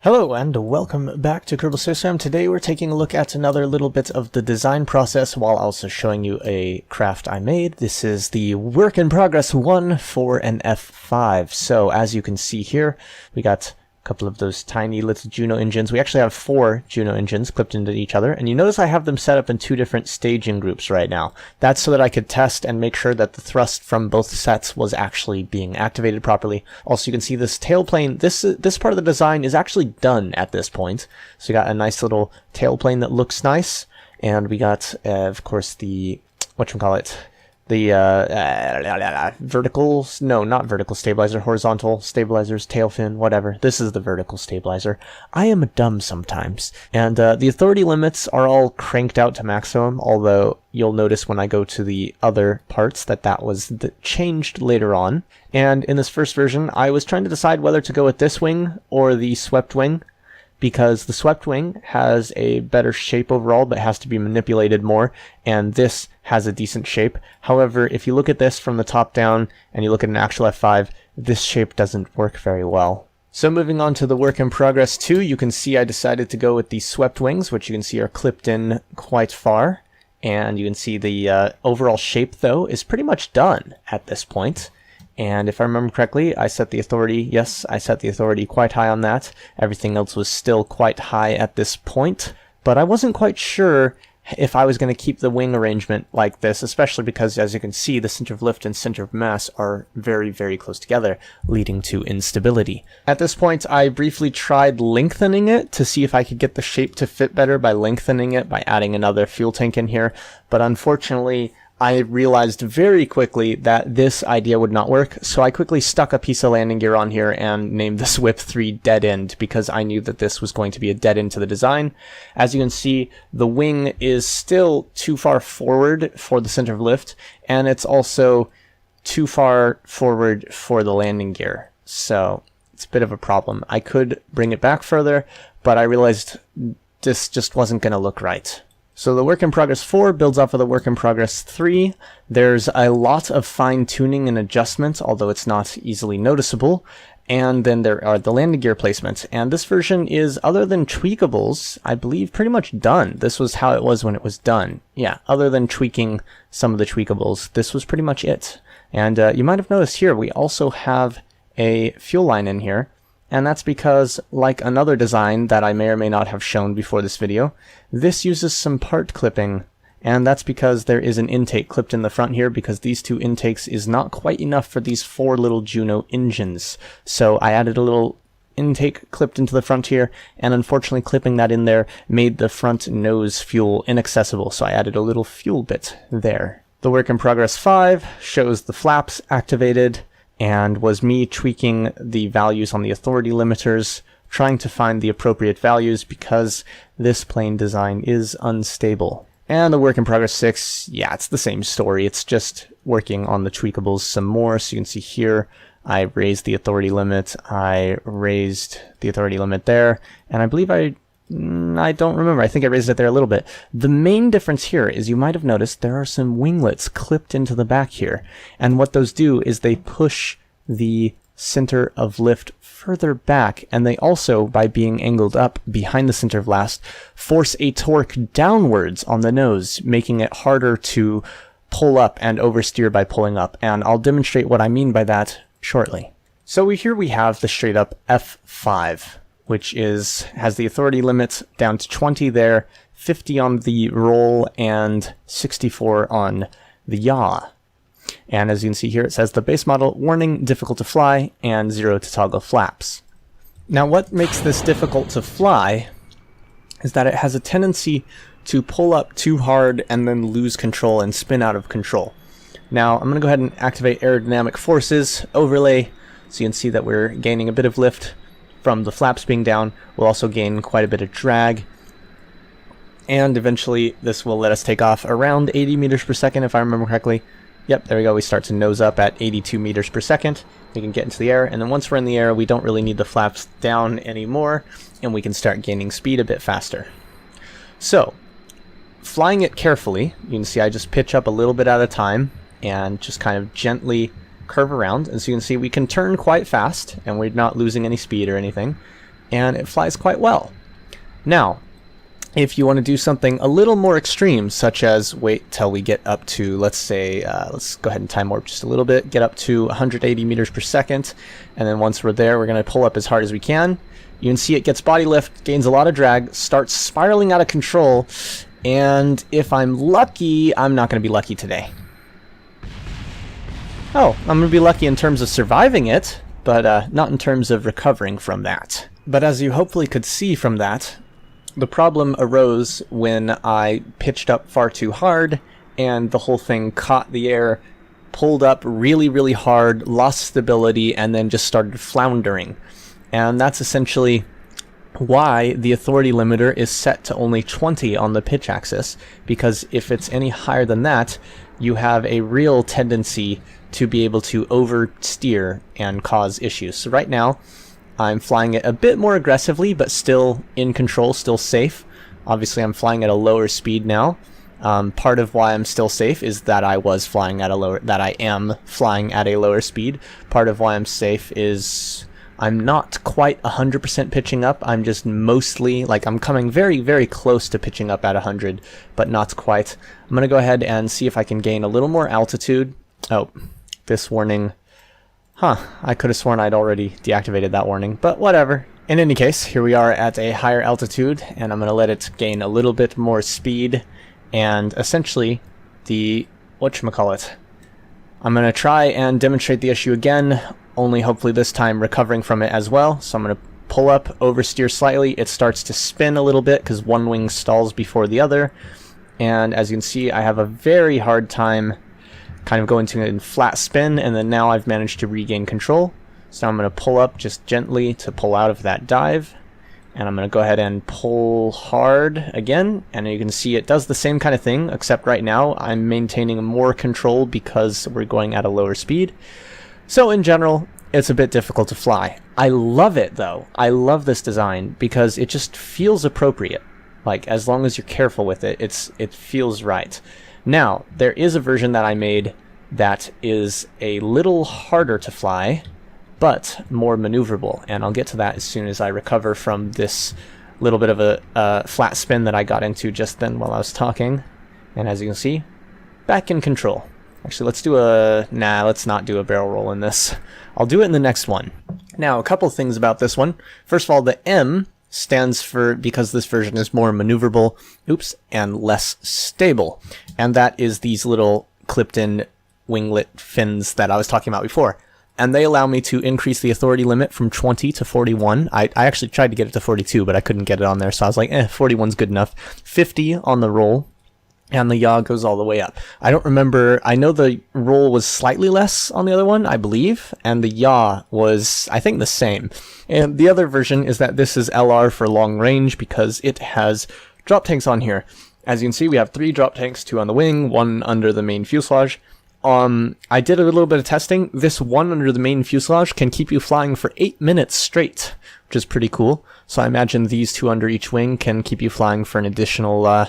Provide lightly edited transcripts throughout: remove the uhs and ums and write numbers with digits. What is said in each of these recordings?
Hello and welcome back to Kerbal Space Program. Today we're taking a look at another little bit of the design process while also showing you a craft I made. This is the work in progress one for an F-5. So as you can see here, we got a couple of those tiny little Juno engines. We actually have 4 Juno engines clipped into each other, and you notice I have them set up in 2 different staging groups right now. That's so that I could test and make sure that the thrust from both sets was actually being activated properly. Also, you can see this tailplane. This part of the design is actually done at this point. So you got a nice little tailplane that looks nice, and we got, of course, the whatchamacallit, the vertical, no, not vertical stabilizer, horizontal stabilizers, tail fin, whatever. This is the vertical stabilizer. I am dumb sometimes. And the authority limits are all cranked out to maximum, although you'll notice when I go to the other parts that was changed later on. And in this first version, I was trying to decide whether to go with this wing or the swept wing, because the swept wing has a better shape overall, but has to be manipulated more, and this has a decent shape. However, if you look at this from the top down, and you look at an actual F5, this shape doesn't work very well. So moving on to the work in progress 2, you can see I decided to go with the swept wings, which you can see are clipped in quite far, and you can see the overall shape, though, is pretty much done at this point. And if I remember correctly, I set the authority, yes, I set the authority quite high on that. Everything else was still quite high at this point, but I wasn't quite sure if I was going to keep the wing arrangement like this, especially because, as you can see, the center of lift and center of mass are very, very close together, leading to instability. At this point, I briefly tried lengthening it to see if I could get the shape to fit better by lengthening it, by adding another fuel tank in here, but unfortunately, I realized very quickly that this idea would not work, so I quickly stuck a piece of landing gear on here and named this Whip 3 dead end, because I knew that this was going to be a dead end to the design. As you can see, the wing is still too far forward for the center of lift, and it's also too far forward for the landing gear, so it's a bit of a problem. I could bring it back further, but I realized this just wasn't going to look right. So the work in progress 4 builds off of the work in progress 3. There's a lot of fine tuning and adjustments, although it's not easily noticeable. And then there are the landing gear placements. And this version is, other than tweakables, I believe pretty much done. This was how it was when it was done. Yeah, other than tweaking some of the tweakables, this was pretty much it. And you might have noticed here, we also have a fuel line in here. And that's because, like another design that I may or may not have shown before this video, this uses some part clipping, and that's because there is an intake clipped in the front here, because these 2 intakes is not quite enough for these 4 little Juno engines. So I added a little intake clipped into the front here, and unfortunately clipping that in there made the front nose fuel inaccessible, so I added a little fuel bit there. The work in progress 5 shows the flaps activated, and was me tweaking the values on the authority limiters, trying to find the appropriate values because this plane design is unstable. And the work in progress 6, yeah, it's the same story. It's just working on the tweakables some more. So you can see here, I raised the authority limit, I raised the authority limit there, and I believe I don't remember. I think I raised it there a little bit. The main difference here is you might have noticed there are some winglets clipped into the back here. And what those do is they push the center of lift further back, and they also, by being angled up behind the center of blast, force a torque downwards on the nose, making it harder to pull up and oversteer by pulling up. And I'll demonstrate what I mean by that shortly. So here we have the straight up F-5. Which has the authority limit down to 20 there, 50 on the roll, and 64 on the yaw. And as you can see here, it says the base model, warning, difficult to fly, and 0 to toggle flaps. Now what makes this difficult to fly is that it has a tendency to pull up too hard and then lose control and spin out of control. Now I'm going to go ahead and activate aerodynamic forces overlay, so you can see that we're gaining a bit of lift from the flaps being down. We'll also gain quite a bit of drag, and eventually this will let us take off around 80 meters per second if I remember correctly. Yep, there we go. We start to nose up at 82 meters per second. We can get into the air, and then once we're in the air, we don't really need the flaps down anymore, and we can start gaining speed a bit faster. So, flying it carefully, you can see I just pitch up a little bit at a time and just kind of gently curve around. As you can see, we can turn quite fast, and we're not losing any speed or anything. and it flies quite well. Now, if you want to do something a little more extreme, such as wait till we get up to, let's say, let's go ahead and time warp just a little bit, get up to 180 meters per second, and then once we're there, we're going to pull up as hard as we can. You can see it gets body lift, gains a lot of drag, starts spiraling out of control, and if I'm lucky, I'm not going to be lucky today. Oh, I'm going to be lucky in terms of surviving it, but not in terms of recovering from that. But as you hopefully could see from that, the problem arose when I pitched up far too hard, and the whole thing caught the air, pulled up really, really hard, lost stability, and then just started floundering. And that's essentially why the authority limiter is set to only 20 on the pitch axis, because if it's any higher than that, you have a real tendency to be able to oversteer and cause issues. So right now, I'm flying it a bit more aggressively, but still in control, still safe. Obviously, I'm flying at a lower speed now. Part of why I'm still safe is that I am flying at a lower speed. Part of why I'm safe is I'm not quite 100% pitching up. I'm just mostly, like, I'm coming very, very close to pitching up at 100, but not quite. I'm going to go ahead and see if I can gain a little more altitude. Oh, this warning. I could have sworn I'd already deactivated that warning, but whatever. In any case, here we are at a higher altitude, and I'm going to let it gain a little bit more speed, and essentially the, whatchamacallit, I'm going to try and demonstrate the issue again, only hopefully this time recovering from it as well. So I'm going to pull up, oversteer slightly. It starts to spin a little bit because one wing stalls before the other, and as you can see, I have a very hard time kind of going to a flat spin, and then now I've managed to regain control. So I'm going to pull up just gently to pull out of that dive, and I'm going to go ahead and pull hard again, and you can see it does the same kind of thing, except right now I'm maintaining more control because we're going at a lower speed. So in general, it's a bit difficult to fly. I love it though. I love this design because it just feels appropriate. Like, as long as you're careful with it, it feels right. Now, there is a version that I made that is a little harder to fly, but more maneuverable, and I'll get to that as soon as I recover from this little bit of a flat spin that I got into just then while I was talking. And as you can see, back in control. Actually, let's not do a barrel roll in this. I'll do it in the next one. Now, a couple things about this one. First of all, the M stands for, because this version is more maneuverable, and less stable. And that is these little clipped-in winglet fins that I was talking about before. And they allow me to increase the authority limit from 20 to 41. I actually tried to get it to 42, but I couldn't get it on there, so I was like, 41's good enough. 50 on the roll, and the yaw goes all the way up. I don't remember, I know the roll was slightly less on the other one, I believe, and the yaw was, I think, the same. And the other version is that this is LR for long range because it has drop tanks on here. As you can see, we have 3 drop tanks, 2 on the wing, 1 under the main fuselage. I did a little bit of testing. This one under the main fuselage can keep you flying for 8 minutes straight, which is pretty cool. So I imagine these 2 under each wing can keep you flying for an additional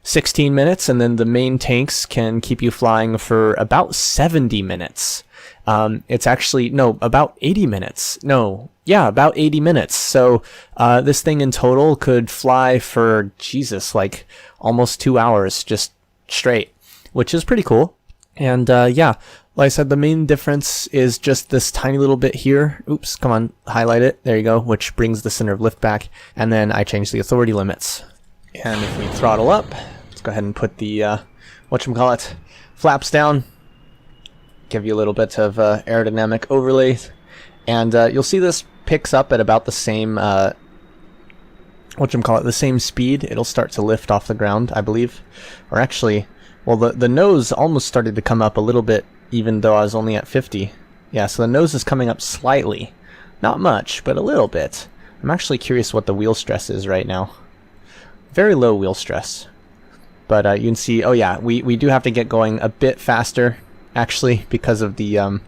16 minutes, and then the main tanks can keep you flying for about 70 minutes. It's actually, no, about 80 minutes. No, yeah, about 80 minutes. So this thing in total could fly for, Jesus, like almost 2 hours just straight, which is pretty cool. And yeah, like I said, the main difference is just this tiny little bit here. Oops, come on, highlight it. There you go, which brings the center of lift back. And then I change the authority limits. And if we throttle up, let's go ahead and put the, flaps down. Give you a little bit of aerodynamic overlay. And you'll see this picks up at about the same, the same speed. It'll start to lift off the ground, I believe. Or actually, well, the nose almost started to come up a little bit, even though I was only at 50. Yeah, so the nose is coming up slightly. Not much, but a little bit. I'm actually curious what the wheel stress is right now. Very low wheel stress. But you can see, oh yeah, we do have to get going a bit faster, actually, because of the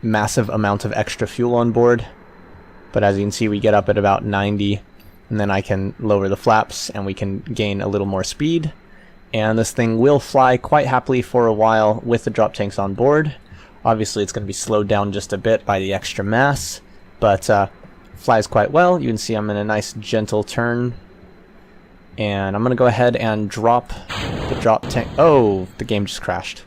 massive amount of extra fuel on board. But as you can see, we get up at about 90, and then I can lower the flaps, and we can gain a little more speed. And this thing will fly quite happily for a while with the drop tanks on board. Obviously, it's going to be slowed down just a bit by the extra mass, but Flies quite well. You can see I'm in a nice gentle turn. And I'm going to go ahead and drop the drop tank. Oh, the game just crashed.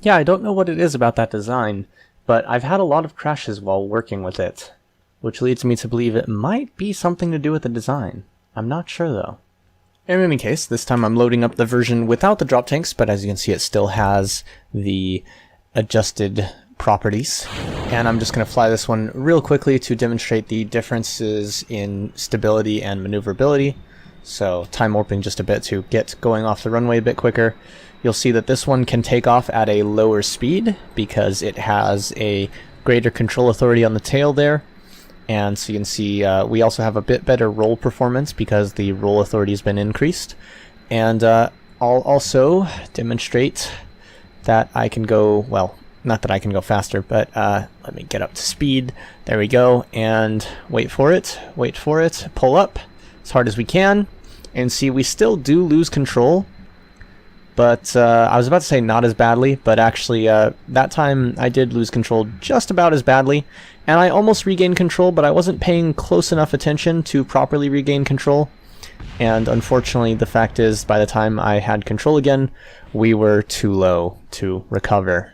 Yeah, I don't know what it is about that design, but I've had a lot of crashes while working with it, which leads me to believe it might be something to do with the design. I'm not sure though. In any case, this time I'm loading up the version without the drop tanks, but as you can see it still has the adjusted properties. And I'm just going to fly this one real quickly to demonstrate the differences in stability and maneuverability. So time warping just a bit to get going off the runway a bit quicker. You'll see that this one can take off at a lower speed because it has a greater control authority on the tail there. And so you can see we also have a bit better roll performance because the roll authority has been increased. And I'll also demonstrate that I can go, well, not that I can go faster, but let me get up to speed. There we go. And wait for it, pull up as hard as we can. And see, we still do lose control. But I was about to say not as badly, but actually that time I did lose control just about as badly. And I almost regained control, but I wasn't paying close enough attention to properly regain control. And unfortunately, the fact is, by the time I had control again, we were too low to recover.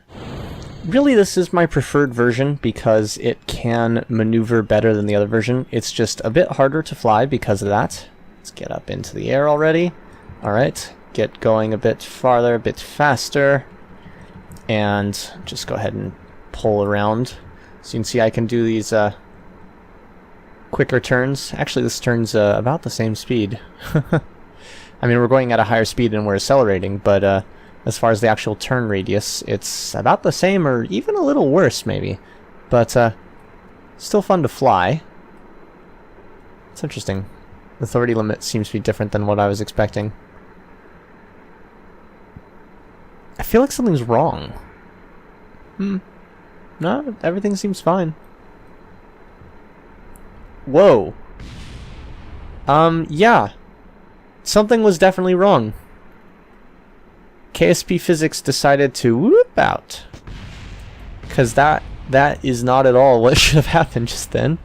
Really, this is my preferred version because it can maneuver better than the other version. It's just a bit harder to fly because of that. Let's get up into the air already. Alright, get going a bit farther, a bit faster. And just go ahead and pull around. So you can see I can do these quicker turns. Actually, this turn's about the same speed. I mean, we're going at a higher speed and we're accelerating, but as far as the actual turn radius, it's about the same or even a little worse, maybe. But still fun to fly. It's interesting. The authority limit seems to be different than what I was expecting. I feel like something's wrong. No, everything seems fine. Whoa. Yeah. Something was definitely wrong. KSP physics decided to whoop out. Because that is not at all what should have happened just then.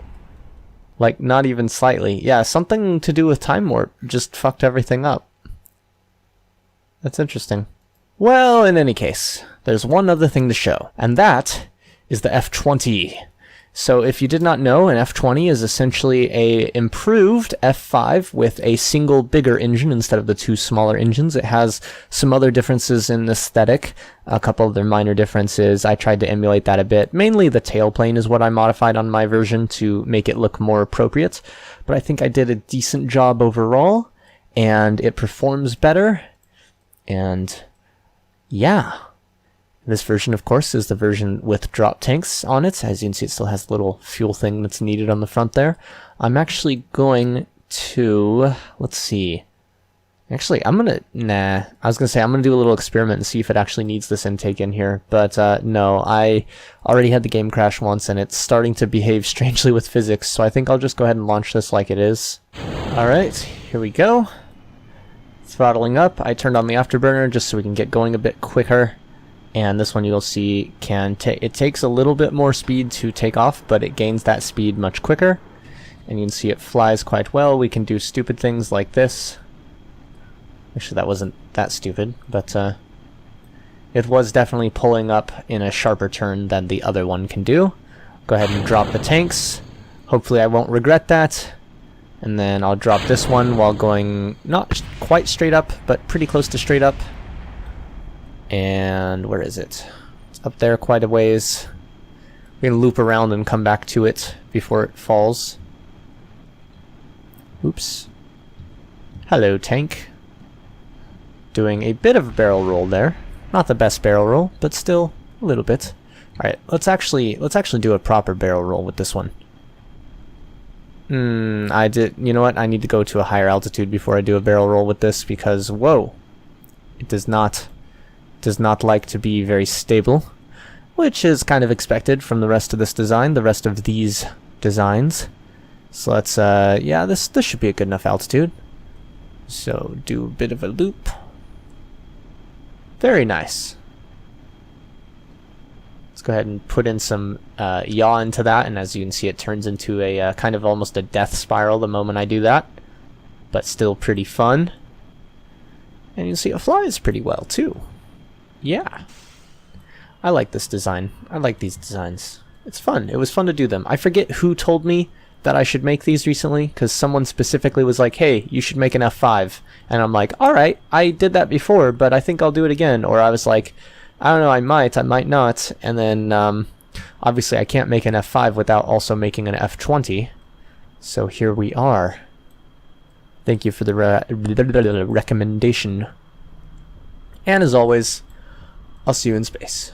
Like, not even slightly. Yeah, something to do with time warp just fucked everything up. That's interesting. Well, in any case, there's one other thing to show, and that is the F-20. So if you did not know, an F-20 is essentially a improved F-5 with a single bigger engine instead of the two smaller engines. It has some other differences in aesthetic, a couple of their minor differences. I tried to emulate that a bit. Mainly the tailplane is what I modified on my version to make it look more appropriate, but I think I did a decent job overall, and it performs better, and yeah. This version, of course, is the version with drop tanks on it. As you can see, it still has the little fuel thing that's needed on the front there. I'm actually going to... Let's see. Actually, I'm going to... Nah. I was going to say, I'm going to do a little experiment and see if it actually needs this intake in here. But no, I already had the game crash once, and it's starting to behave strangely with physics. So I think I'll just go ahead and launch this like it is. Alright, here we go. Throttling up. I turned on the afterburner just so we can get going a bit quicker. And this one you'll see it takes a little bit more speed to take off, but it gains that speed much quicker. And you can see it flies quite well. We can do stupid things like this. Actually, that wasn't that stupid, but it was definitely pulling up in a sharper turn than the other one can do. Go ahead and drop the tanks. Hopefully I won't regret that. And then I'll drop this one while going not quite straight up, but pretty close to straight up. And where is it? It's up there quite a ways. We're going to loop around and come back to it before it falls. Oops. Hello, tank. Doing a bit of a barrel roll there. Not the best barrel roll, but still a little bit. Alright, let's actually do a proper barrel roll with this one. You know what? I need to go to a higher altitude before I do a barrel roll with this because, whoa. It does not like to be very stable, which is kind of expected from the rest of this design, the rest of these designs. So let's, yeah, this should be a good enough altitude. So do a bit of a loop. Very nice. Let's go ahead and put in some yaw into that, and as you can see, it turns into a kind of almost a death spiral the moment I do that, but still pretty fun. And you can see it flies pretty well too. Yeah. I like this design. I like these designs. It's fun. It was fun to do them. I forget who told me that I should make these recently, because someone specifically was like, hey, you should make an F-5. And I'm like, alright, I did that before, but I think I'll do it again. Or I was like, I don't know, I might not. And then, obviously I can't make an F-5 without also making an F-20. So here we are. Thank you for the recommendation. And as always, I'll see you in space.